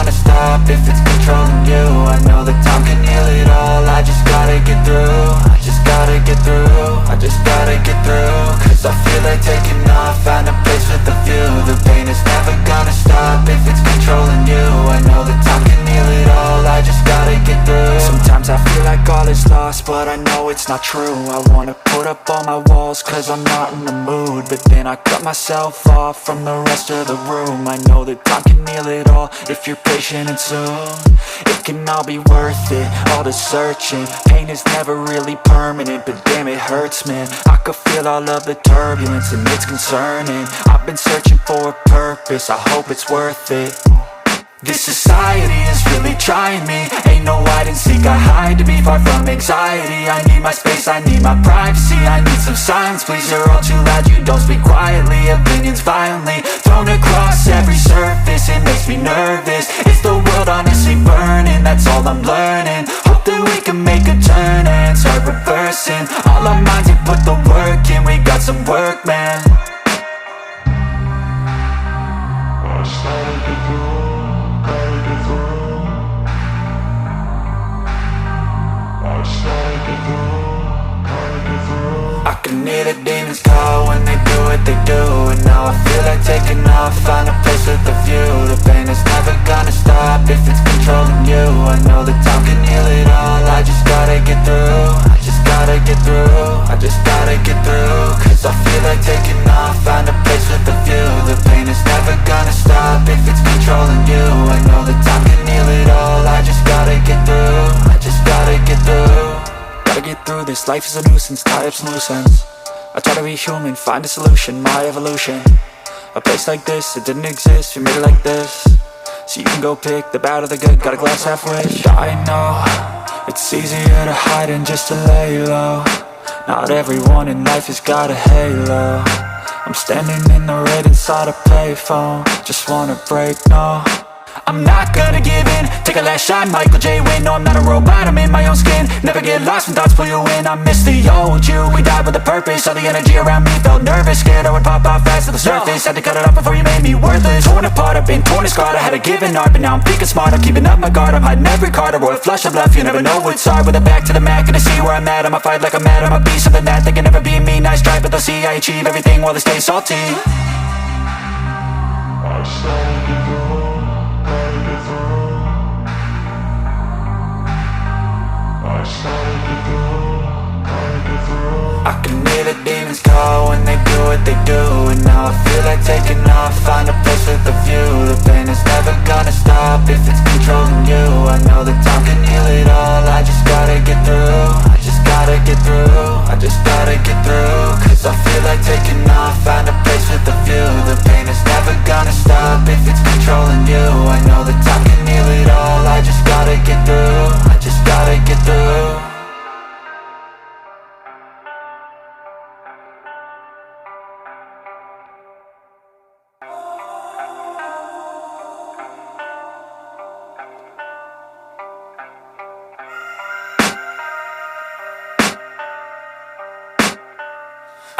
gonna stop if it's controlling you. I know that time can heal it all. I just gotta get through, I just gotta get through, I just gotta get through. Cause I feel like taking off, find a place with a view. The pain is never gonna stop if it's controlling you. I know that time can heal it all. I just gotta get through. Sometimes I feel like all is lost, but I know it's not true. I wanna put up all my walls cause I'm not in the mood, but then I cut myself off from the rest of the room. I know that time can heal it all if you're patient, and soon it can all be worth it, all the searching. Pain is never really permanent, but damn it hurts, man. I could feel all of the turbulence and it's concerning. I've been searching for a purpose, I hope it's worth it. This society is really trying me. Ain't no hide and seek, I hide to be far from anxiety. I need my space, I need my privacy, I need some silence, please. You're all too loud, you don't speak quietly. Opinions violently thrown across every surface, it makes me nervous. Is the world honestly burning? That's all I'm learning. Hope that we can make a turn and start reversing all our minds and put the work in. We got some work, man. I started to do, I can hear the demons call when they do what they do. And now I feel like taking off, find a place with a view. The pain is never gonna stop if it's controlling you. I know that time can heal it all. I just gotta get through, I just gotta get through, I just gotta get through. Cause I feel like taking off, find a place with a view. The pain is never gonna stop if it's controlling you. I know that time can heal it all. I just gotta get through, I just gotta get through. Gotta get through this, life is a nuisance, tie up some loose ends. I try to be human, find a solution, my evolution. A place like this, it didn't exist, we made it like this. So you can go pick the bad or the good, got a glass half wish. I know, it's easier to hide than just to lay low. Not everyone in life has got a halo. I'm standing in the red inside a payphone, just wanna break, no. I'm not gonna give in, take a last shot, Michael J. Win. No, I'm not a robot, I'm in my own skin. Never get lost when thoughts pull you in. I miss the old you, we died with a purpose. All the energy around me felt nervous, scared I would pop out fast to the surface. Had to cut it off before you made me worthless. Torn apart, I've been torn and scarred. I had a given art, but now I'm thinking smart. I'm keeping up my guard, I'm hiding every card. A royal flush of love, you never know what's hard. With a back to the mat, gonna see where I'm at. I'ma fight like I'm mad, I'ma be something that they can never be me. Nice try, but they'll see I achieve everything while they stay salty. I started to go. I can hear the demons call when they do what they do. And now I feel like taking off, find a place with a view. The pain is never gonna stop if it's controlling you. I know that time can heal it all. I just gotta get through, I just gotta get through, I just gotta get through. Cause I feel like taking off, find a place with a view. The pain is never gonna stop if it's controlling you. I know that time can heal it all. I just gotta get through, I just gotta get through.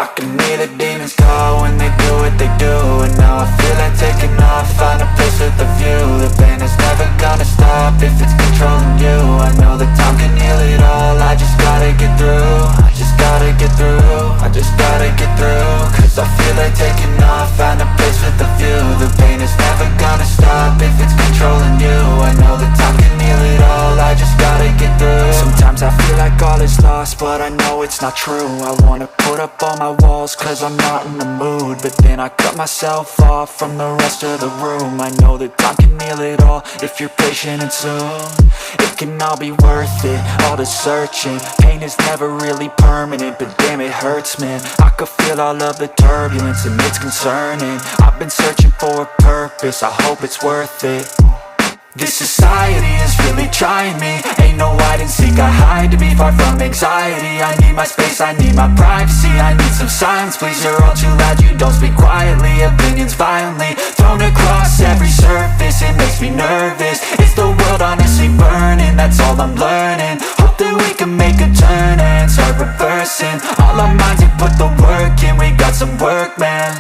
I can hear the demons call when they do what they do. And now I feel like taking off, find a place with a view. The pain is never gonna stop if it's controlling you. I know that time can heal it all. I just gotta get through, I just gotta get through, I just gotta get through. Cause I feel like taking off, find a place with a view. The pain is never gonna stop if it's controlling you. I know that time can heal it all. I just gotta get through. Sometimes I feel like all is lost, but I know it's not true. I wanna put up all my walls cause I'm not in the mood, but then I cut myself off from the rest of the room. I know that time can heal it all if you're patient, and soon it can all be worth it, all the searching. Pain is never really permanent, but damn it hurts, man. I could feel all of the turbulence and it's concerning. I've been searching for a purpose, I hope it's worth it. This society is really trying me. Ain't no hide and seek, I hide to be far from anxiety. I need my space, I need my privacy, I need some silence, please. You're all too loud, you don't speak quietly. Opinions violently thrown across every surface, it makes me nervous. Is the world honestly burning? That's all I'm learning. Hope that we can make a turn and start reversing all our minds and put the work in. We got some work, man.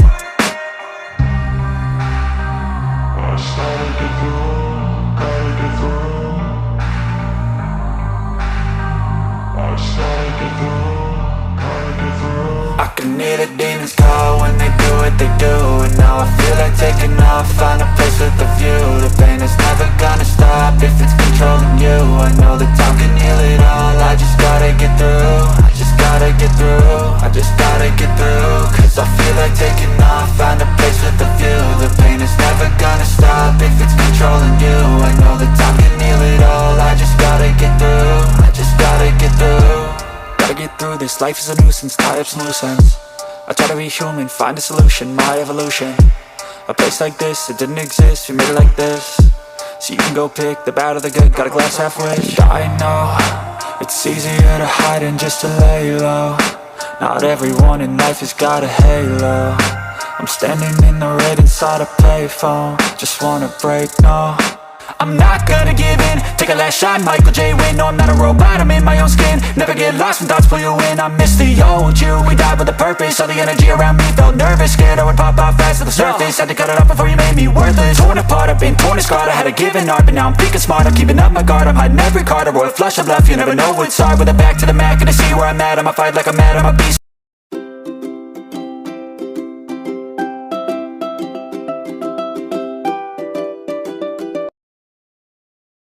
I started to do taking off, find a place with a view. The pain is never gonna stop if it's controlling you. I know that time can heal it all, I just gotta get through. I just gotta get through, I just gotta get through. Cause I feel like taking off, find a place with a view. The pain is never gonna stop if it's controlling you. I know that time can heal it all, I just gotta get through. I just gotta get through. Gotta get through this, life is a nuisance, tie up some loose ends. I try to be human, find a solution, my evolution. A place like this, it didn't exist, we made it like this. So you can go pick the bad or the good, got a glass halfway. I know, it's easier to hide than just to lay low. Not everyone in life has got a halo. I'm standing in the red inside a payphone, just wanna break, no. I'm not gonna give in, take a last shot, Michael J. Win. No, I'm not a robot, I'm in my own skin. Never get lost when thoughts pull you in. I miss the old you, we died with a purpose. All the energy around me felt nervous, scared I would pop out fast to the surface. Had to cut it off before you made me worthless. Torn apart, I've been torn and scarred. I had a given art, but now I'm thinking smart. I'm keeping up my guard, I'm hiding every card. A royal flush of love, you never know what's hard. With a back to the mat, gonna see where I'm at. I'ma fight like I'm mad, I'm a beast.